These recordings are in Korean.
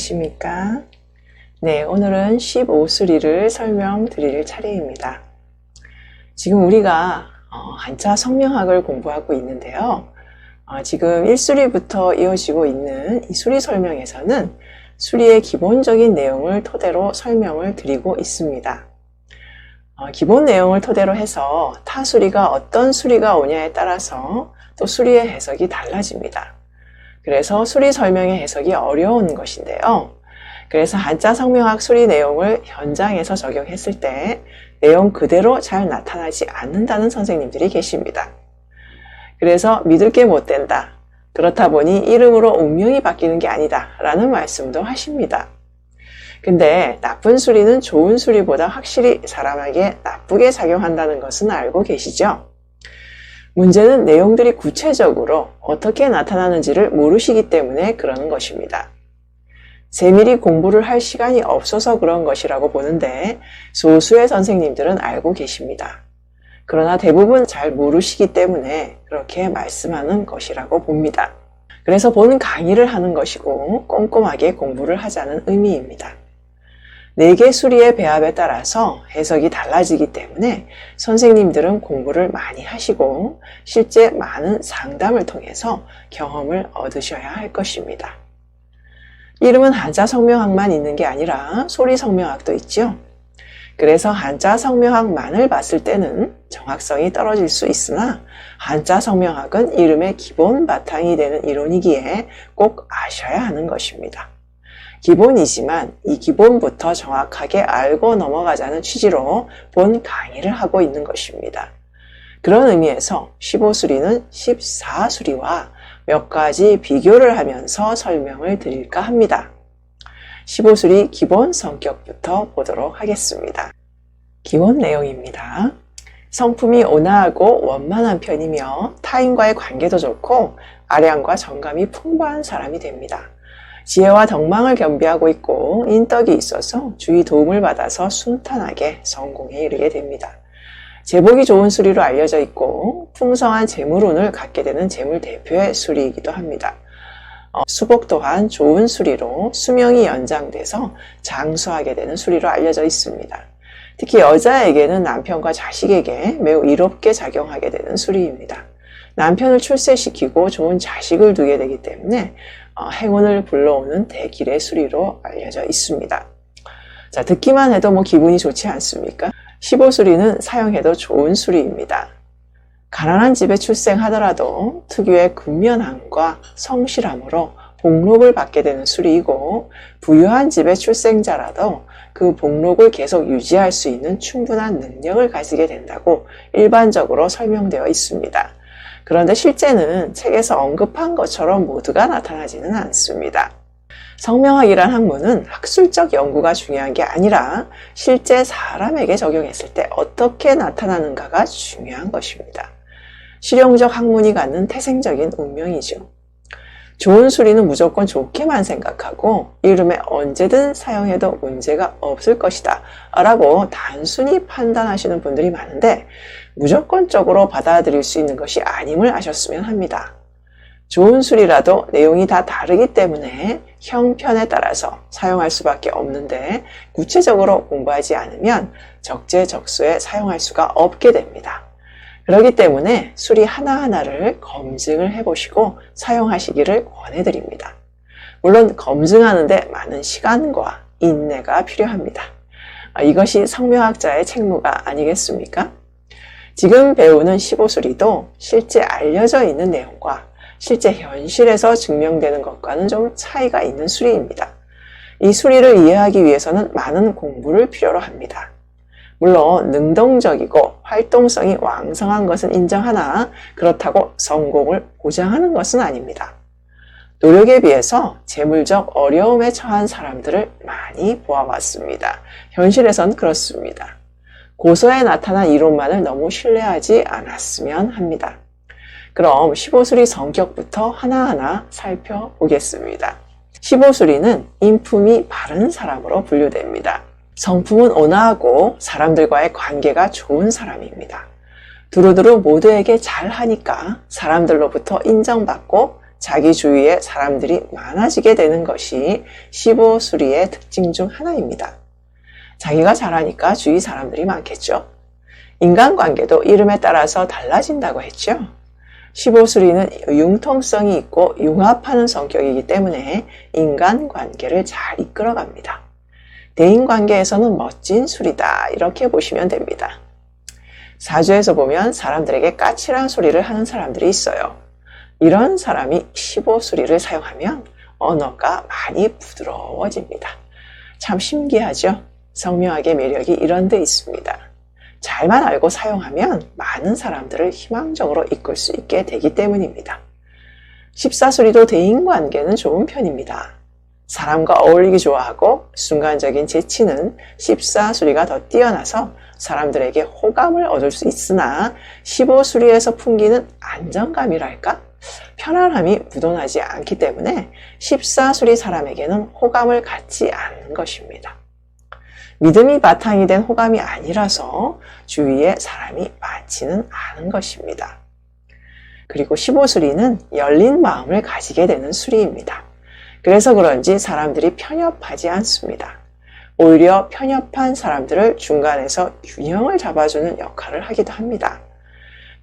안녕하십니까? 네, 오늘은 15수리를 설명드릴 차례입니다. 지금 우리가 한자 성명학을 공부하고 있는데요. 지금 1수리부터 이어지고 있는 이 수리 설명에서는 수리의 기본적인 내용을 토대로 설명을 드리고 있습니다. 기본 내용을 토대로 해서 타수리가 어떤 수리가 오냐에 따라서 또 수리의 해석이 달라집니다. 그래서 수리 설명의 해석이 어려운 것인데요. 그래서 한자 성명학 수리 내용을 현장에서 적용했을 때 내용 그대로 잘 나타나지 않는다는 선생님들이 계십니다. 그래서 믿을 게 못 된다. 그렇다 보니 이름으로 운명이 바뀌는 게 아니다 라는 말씀도 하십니다. 근데 나쁜 수리는 좋은 수리보다 확실히 사람에게 나쁘게 작용한다는 것은 알고 계시죠? 문제는 내용들이 구체적으로 어떻게 나타나는지를 모르시기 때문에 그러는 것입니다. 세밀히 공부를 할 시간이 없어서 그런 것이라고 보는데 소수의 선생님들은 알고 계십니다. 그러나 대부분 잘 모르시기 때문에 그렇게 말씀하는 것이라고 봅니다. 그래서 본 강의를 하는 것이고 꼼꼼하게 공부를 하자는 의미입니다. 4개 수리의 배합에 따라서 해석이 달라지기 때문에 선생님들은 공부를 많이 하시고 실제 많은 상담을 통해서 경험을 얻으셔야 할 것입니다. 이름은 한자 성명학만 있는 게 아니라 소리 성명학도 있죠. 그래서 한자 성명학만을 봤을 때는 정확성이 떨어질 수 있으나 한자 성명학은 이름의 기본 바탕이 되는 이론이기에 꼭 아셔야 하는 것입니다. 기본이지만 이 기본부터 정확하게 알고 넘어가자는 취지로 본 강의를 하고 있는 것입니다. 그런 의미에서 15수리는 14수리와 몇 가지 비교를 하면서 설명을 드릴까 합니다. 15수리 기본 성격부터 보도록 하겠습니다. 기본 내용입니다. 성품이 온화하고 원만한 편이며 타인과의 관계도 좋고 아량과 정감이 풍부한 사람이 됩니다. 지혜와 덕망을 겸비하고 있고 인덕이 있어서 주위 도움을 받아서 순탄하게 성공에 이르게 됩니다. 재복이 좋은 수리로 알려져 있고 풍성한 재물운을 갖게 되는 재물 대표의 수리이기도 합니다. 수복 또한 좋은 수리로 수명이 연장돼서 장수하게 되는 수리로 알려져 있습니다. 특히 여자에게는 남편과 자식에게 매우 이롭게 작용하게 되는 수리입니다. 남편을 출세시키고 좋은 자식을 두게 되기 때문에 행운을 불러오는 대길의 수리로 알려져 있습니다. 자, 듣기만 해도 기분이 좋지 않습니까? 15수리는 사용해도 좋은 수리입니다. 가난한 집에 출생하더라도 특유의 근면함과 성실함으로 복록을 받게 되는 수리이고 부유한 집에 출생자라도 그 복록을 계속 유지할 수 있는 충분한 능력을 가지게 된다고 일반적으로 설명되어 있습니다. 그런데 실제는 책에서 언급한 것처럼 모두가 나타나지는 않습니다. 성명학이란 학문은 학술적 연구가 중요한 게 아니라 실제 사람에게 적용했을 때 어떻게 나타나는가가 중요한 것입니다. 실용적 학문이 갖는 태생적인 운명이죠. 좋은 수리는 무조건 좋게만 생각하고 이름에 언제든 사용해도 문제가 없을 것이다 라고 단순히 판단하시는 분들이 많은데 무조건적으로 받아들일 수 있는 것이 아님을 아셨으면 합니다. 좋은 수리라도 내용이 다 다르기 때문에 형편에 따라서 사용할 수밖에 없는데 구체적으로 공부하지 않으면 적재적소에 사용할 수가 없게 됩니다. 그렇기 때문에 수리 하나하나를 검증을 해보시고 사용하시기를 권해드립니다. 물론 검증하는데 많은 시간과 인내가 필요합니다. 이것이 성명학자의 책무가 아니겠습니까? 지금 배우는 15수리도 실제 알려져 있는 내용과 실제 현실에서 증명되는 것과는 좀 차이가 있는 수리입니다. 이 수리를 이해하기 위해서는 많은 공부를 필요로 합니다. 물론 능동적이고 활동성이 왕성한 것은 인정하나 그렇다고 성공을 보장하는 것은 아닙니다. 노력에 비해서 재물적 어려움에 처한 사람들을 많이 보아왔습니다. 현실에선 그렇습니다. 고서에 나타난 이론만을 너무 신뢰하지 않았으면 합니다. 그럼 15수리 성격부터 하나하나 살펴보겠습니다. 15수리는 인품이 바른 사람으로 분류됩니다. 성품은 온화하고 사람들과의 관계가 좋은 사람입니다. 두루두루 모두에게 잘하니까 사람들로부터 인정받고 자기 주위에 사람들이 많아지게 되는 것이 15수리의 특징 중 하나입니다. 자기가 잘하니까 주위 사람들이 많겠죠. 인간관계도 이름에 따라서 달라진다고 했죠. 15수리는 융통성이 있고 융합하는 성격이기 때문에 인간관계를 잘 이끌어갑니다. 대인관계에서는 멋진 수리다 이렇게 보시면 됩니다. 사주에서 보면 사람들에게 까칠한 소리를 하는 사람들이 있어요. 이런 사람이 15수리를 사용하면 언어가 많이 부드러워집니다. 참 신기하죠? 성묘학의 매력이 이런 데 있습니다. 잘만 알고 사용하면 많은 사람들을 희망적으로 이끌 수 있게 되기 때문입니다. 14수리도 대인관계는 좋은 편입니다. 사람과 어울리기 좋아하고 순간적인 재치는 14수리가 더 뛰어나서 사람들에게 호감을 얻을 수 있으나 15수리에서 풍기는 안정감이랄까? 편안함이 묻어나지 않기 때문에 14수리 사람에게는 호감을 갖지 않는 것입니다. 믿음이 바탕이 된 호감이 아니라서 주위에 사람이 많지는 않은 것입니다. 그리고 15수리는 열린 마음을 가지게 되는 수리입니다. 그래서 그런지 사람들이 편협하지 않습니다. 오히려 편협한 사람들을 중간에서 균형을 잡아주는 역할을 하기도 합니다.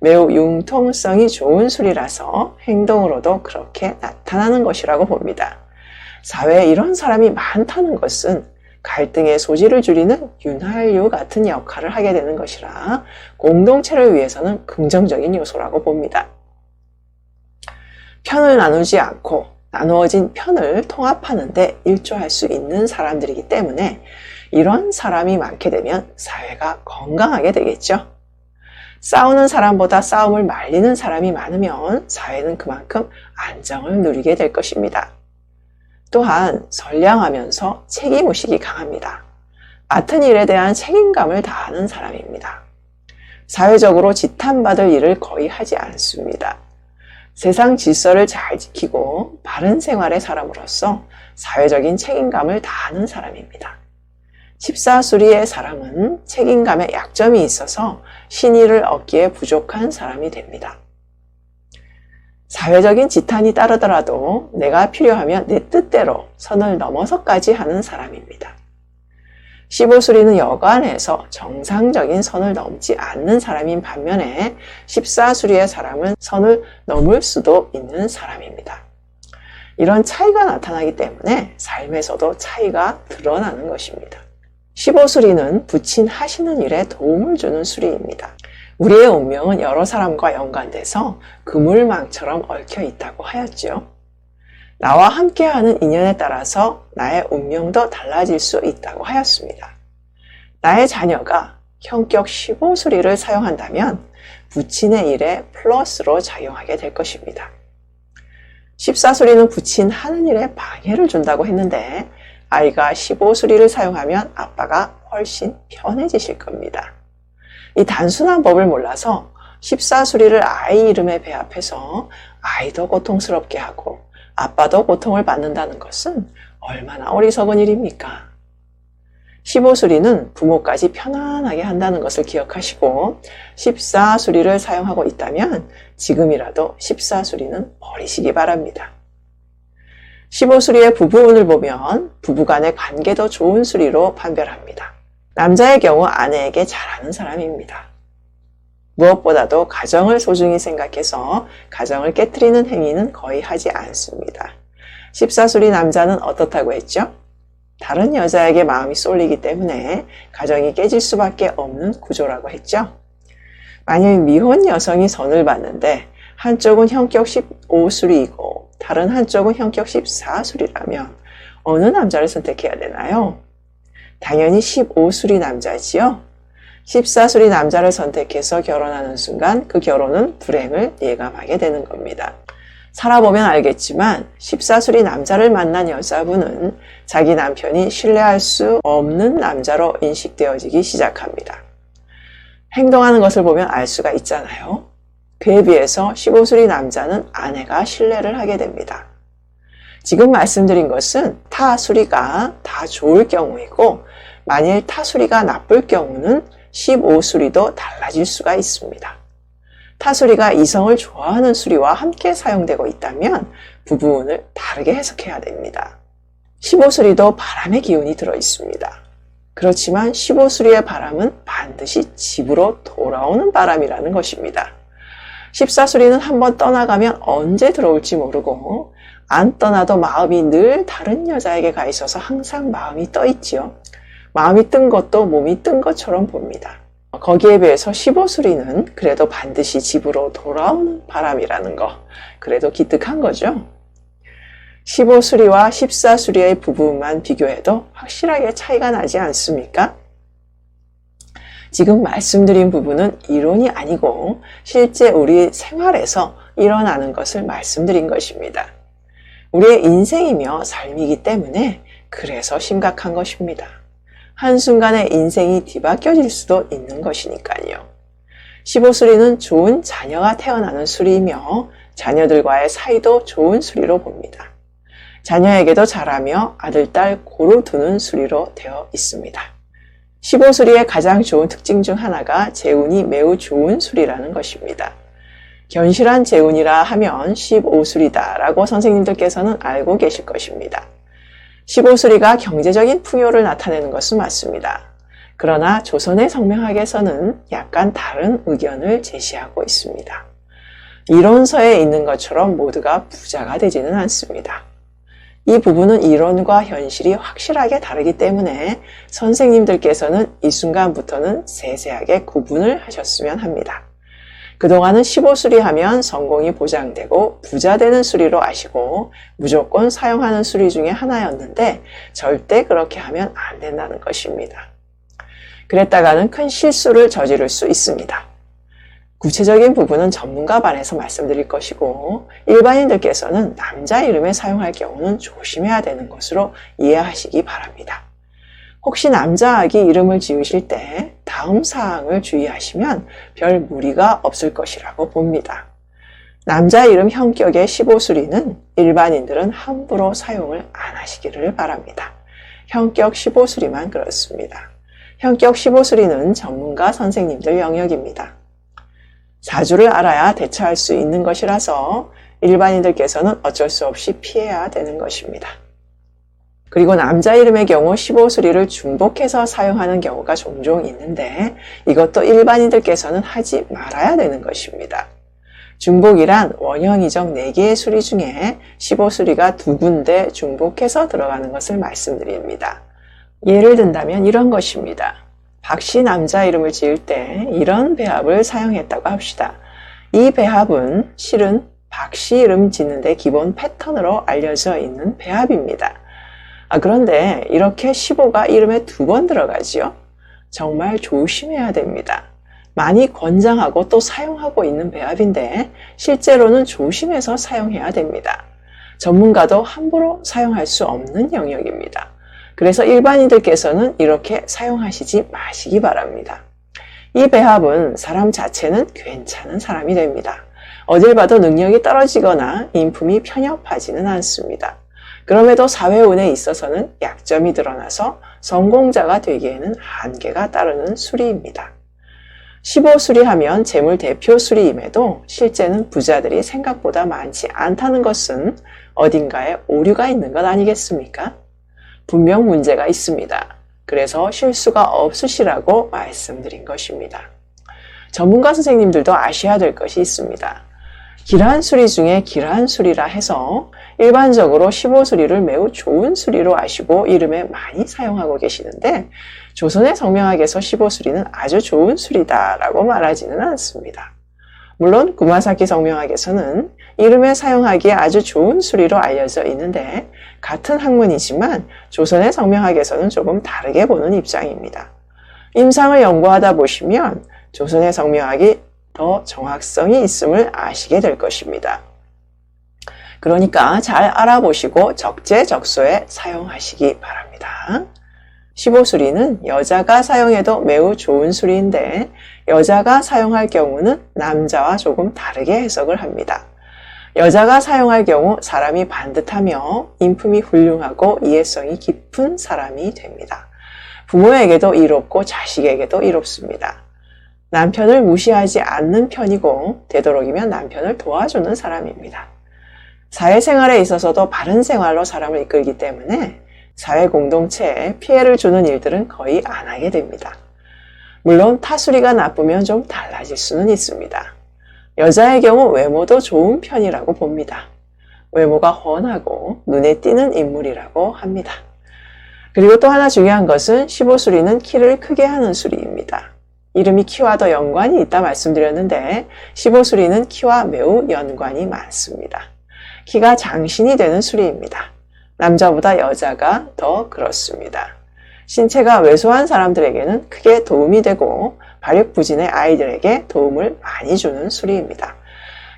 매우 융통성이 좋은 수리라서 행동으로도 그렇게 나타나는 것이라고 봅니다. 사회에 이런 사람이 많다는 것은 갈등의 소지를 줄이는 윤활유 같은 역할을 하게 되는 것이라 공동체를 위해서는 긍정적인 요소라고 봅니다. 편을 나누지 않고 나누어진 편을 통합하는 데 일조할 수 있는 사람들이기 때문에 이런 사람이 많게 되면 사회가 건강하게 되겠죠. 싸우는 사람보다 싸움을 말리는 사람이 많으면 사회는 그만큼 안정을 누리게 될 것입니다. 또한 선량하면서 책임의식이 강합니다. 맡은 일에 대한 책임감을 다하는 사람입니다. 사회적으로 지탄받을 일을 거의 하지 않습니다. 세상 질서를 잘 지키고 바른 생활의 사람으로서 사회적인 책임감을 다하는 사람입니다. 14수리의 사람은 책임감에 약점이 있어서 신의를 얻기에 부족한 사람이 됩니다. 사회적인 지탄이 따르더라도 내가 필요하면 내 뜻대로 선을 넘어서까지 하는 사람입니다. 15수리는 여간에서 정상적인 선을 넘지 않는 사람인 반면에 14수리의 사람은 선을 넘을 수도 있는 사람입니다. 이런 차이가 나타나기 때문에 삶에서도 차이가 드러나는 것입니다. 15수리는 부친 하시는 일에 도움을 주는 수리입니다. 우리의 운명은 여러 사람과 연관돼서 그물망처럼 얽혀 있다고 하였죠. 나와 함께하는 인연에 따라서 나의 운명도 달라질 수 있다고 하였습니다. 나의 자녀가 형격 15수리를 사용한다면 부친의 일에 플러스로 작용하게 될 것입니다. 14수리는 부친 하는 일에 방해를 준다고 했는데 아이가 15수리를 사용하면 아빠가 훨씬 편해지실 겁니다. 이 단순한 법을 몰라서 14수리를 아이 이름에 배합해서 아이도 고통스럽게 하고 아빠도 고통을 받는다는 것은 얼마나 어리석은 일입니까? 15수리는 부모까지 편안하게 한다는 것을 기억하시고 14수리를 사용하고 있다면 지금이라도 14수리는 버리시기 바랍니다. 15수리의 부부운을 보면 부부간의 관계도 좋은 수리로 판별합니다. 남자의 경우 아내에게 잘하는 사람입니다. 무엇보다도 가정을 소중히 생각해서 가정을 깨트리는 행위는 거의 하지 않습니다. 14수리 남자는 어떻다고 했죠? 다른 여자에게 마음이 쏠리기 때문에 가정이 깨질 수밖에 없는 구조라고 했죠. 만약 미혼 여성이 선을 받는데 한쪽은 형격 15수리이고 다른 한쪽은 형격 14수리라면 어느 남자를 선택해야 되나요? 당연히 15수리 남자지요. 14수리 남자를 선택해서 결혼하는 순간 그 결혼은 불행을 예감하게 되는 겁니다. 살아보면 알겠지만 14수리 남자를 만난 여자분은 자기 남편이 신뢰할 수 없는 남자로 인식되어지기 시작합니다. 행동하는 것을 보면 알 수가 있잖아요. 그에 비해서 15수리 남자는 아내가 신뢰를 하게 됩니다. 지금 말씀드린 것은 타수리가 다 좋을 경우이고 만일 타수리가 나쁠 경우는 15수리도 달라질 수가 있습니다. 타수리가 이성을 좋아하는 수리와 함께 사용되고 있다면 부분을 다르게 해석해야 됩니다. 15수리도 바람의 기운이 들어 있습니다. 그렇지만 15수리의 바람은 반드시 집으로 돌아오는 바람이라는 것입니다. 14수리는 한번 떠나가면 언제 들어올지 모르고 안 떠나도 마음이 늘 다른 여자에게 가 있어서 항상 마음이 떠 있지요. 마음이 뜬 것도 몸이 뜬 것처럼 봅니다. 거기에 비해서 15수리는 그래도 반드시 집으로 돌아오는 바람이라는 거, 그래도 기특한 거죠. 15수리와 14수리의 부분만 비교해도 확실하게 차이가 나지 않습니까? 지금 말씀드린 부분은 이론이 아니고 실제 우리 생활에서 일어나는 것을 말씀드린 것입니다. 우리의 인생이며 삶이기 때문에 그래서 심각한 것입니다. 한순간에 인생이 뒤바뀌어질 수도 있는 것이니까요. 15수리는 좋은 자녀가 태어나는 수리이며 자녀들과의 사이도 좋은 수리로 봅니다. 자녀에게도 잘하며 아들, 딸 고루 두는 수리로 되어 있습니다. 15수리의 가장 좋은 특징 중 하나가 재운이 매우 좋은 수리라는 것입니다. 견실한 재운이라 하면 15수리다 라고 선생님들께서는 알고 계실 것입니다. 15수리가 경제적인 풍요를 나타내는 것은 맞습니다. 그러나 조선의 성명학에서는 약간 다른 의견을 제시하고 있습니다. 이론서에 있는 것처럼 모두가 부자가 되지는 않습니다. 이 부분은 이론과 현실이 확실하게 다르기 때문에 선생님들께서는 이 순간부터는 세세하게 구분을 하셨으면 합니다. 그동안은 15수리 하면 성공이 보장되고 부자 되는 수리로 아시고 무조건 사용하는 수리 중에 하나였는데 절대 그렇게 하면 안 된다는 것입니다. 그랬다가는 큰 실수를 저지를 수 있습니다. 구체적인 부분은 전문가반에서 말씀드릴 것이고 일반인들께서는 남자 이름에 사용할 경우는 조심해야 되는 것으로 이해하시기 바랍니다. 혹시 남자 아기 이름을 지으실 때 다음 사항을 주의하시면 별 무리가 없을 것이라고 봅니다. 남자 이름 형격의 15수리는 일반인들은 함부로 사용을 안 하시기를 바랍니다. 형격 15수리만 그렇습니다. 형격 15수리는 전문가 선생님들 영역입니다. 사주를 알아야 대처할 수 있는 것이라서 일반인들께서는 어쩔 수 없이 피해야 되는 것입니다. 그리고 남자 이름의 경우 15수리를 중복해서 사용하는 경우가 종종 있는데 이것도 일반인들께서는 하지 말아야 되는 것입니다. 중복이란 원형이적 4개의 수리 중에 15수리가 2군데 중복해서 들어가는 것을 말씀드립니다. 예를 든다면 이런 것입니다. 박씨 남자 이름을 지을 때 이런 배합을 사용했다고 합시다. 이 배합은 실은 박씨 이름 짓는데 기본 패턴으로 알려져 있는 배합입니다. 그런데 이렇게 15가 이름에 2번 들어가지요. 정말 조심해야 됩니다. 많이 권장하고 또 사용하고 있는 배합인데 실제로는 조심해서 사용해야 됩니다. 전문가도 함부로 사용할 수 없는 영역입니다. 그래서 일반인들께서는 이렇게 사용하시지 마시기 바랍니다. 이 배합은 사람 자체는 괜찮은 사람이 됩니다. 어딜 봐도 능력이 떨어지거나 인품이 편협하지는 않습니다. 그럼에도 사회운에 있어서는 약점이 드러나서 성공자가 되기에는 한계가 따르는 수리입니다. 15수리 하면 재물 대표 수리임에도 실제는 부자들이 생각보다 많지 않다는 것은 어딘가에 오류가 있는 것 아니겠습니까? 분명 문제가 있습니다. 그래서 실수가 없으시라고 말씀드린 것입니다. 전문가 선생님들도 아셔야 될 것이 있습니다. 기란 수리 중에 기란 수리라 해서 일반적으로 15수리를 매우 좋은 수리로 아시고 이름에 많이 사용하고 계시는데 조선의 성명학에서 15수리는 아주 좋은 수리다라고 말하지는 않습니다. 물론 구마사키 성명학에서는 이름에 사용하기에 아주 좋은 수리로 알려져 있는데 같은 학문이지만 조선의 성명학에서는 조금 다르게 보는 입장입니다. 임상을 연구하다 보시면 조선의 성명학이 더 정확성이 있음을 아시게 될 것입니다. 그러니까 잘 알아보시고 적재적소에 사용하시기 바랍니다. 15수리는 여자가 사용해도 매우 좋은 수리인데 여자가 사용할 경우는 남자와 조금 다르게 해석을 합니다. 여자가 사용할 경우 사람이 반듯하며 인품이 훌륭하고 이해성이 깊은 사람이 됩니다. 부모에게도 이롭고 자식에게도 이롭습니다. 남편을 무시하지 않는 편이고 되도록이면 남편을 도와주는 사람입니다. 사회생활에 있어서도 바른 생활로 사람을 이끌기 때문에 사회 공동체에 피해를 주는 일들은 거의 안 하게 됩니다. 물론 타수리가 나쁘면 좀 달라질 수는 있습니다. 여자의 경우 외모도 좋은 편이라고 봅니다. 외모가 훤하고 눈에 띄는 인물이라고 합니다. 그리고 또 하나 중요한 것은 15수리는 키를 크게 하는 수리입니다. 이름이 키와도 연관이 있다 말씀드렸는데 15수리는 키와 매우 연관이 많습니다. 키가 장신이 되는 수리입니다. 남자보다 여자가 더 그렇습니다. 신체가 왜소한 사람들에게는 크게 도움이 되고 발육부진의 아이들에게 도움을 많이 주는 수리입니다.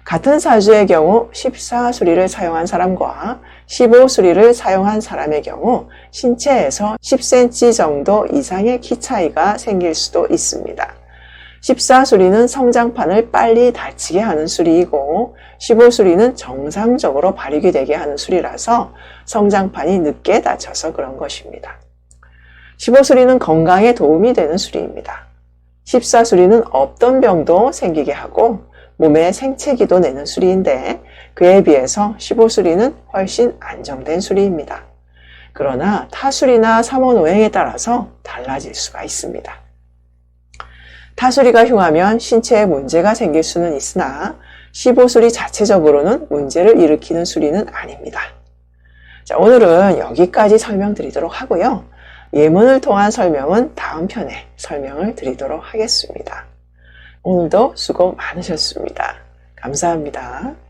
같은 사주의 경우 14수리를 사용한 사람과 15수리를 사용한 사람의 경우 신체에서 10cm 정도 이상의 키 차이가 생길 수도 있습니다. 14수리는 성장판을 빨리 닫히게 하는 수리이고 15수리는 정상적으로 발육이 되게 하는 수리라서 성장판이 늦게 닫혀서 그런 것입니다. 15수리는 건강에 도움이 되는 수리입니다. 14수리는 없던 병도 생기게 하고 몸에 생채기도 내는 수리인데 그에 비해서 15수리는 훨씬 안정된 수리입니다. 그러나 타수리나 삼원오행에 따라서 달라질 수가 있습니다. 타수리가 흉하면 신체에 문제가 생길 수는 있으나 15수리 자체적으로는 문제를 일으키는 수리는 아닙니다. 자, 오늘은 여기까지 설명드리도록 하고요. 예문을 통한 설명은 다음 편에 설명을 드리도록 하겠습니다. 오늘도 수고 많으셨습니다. 감사합니다.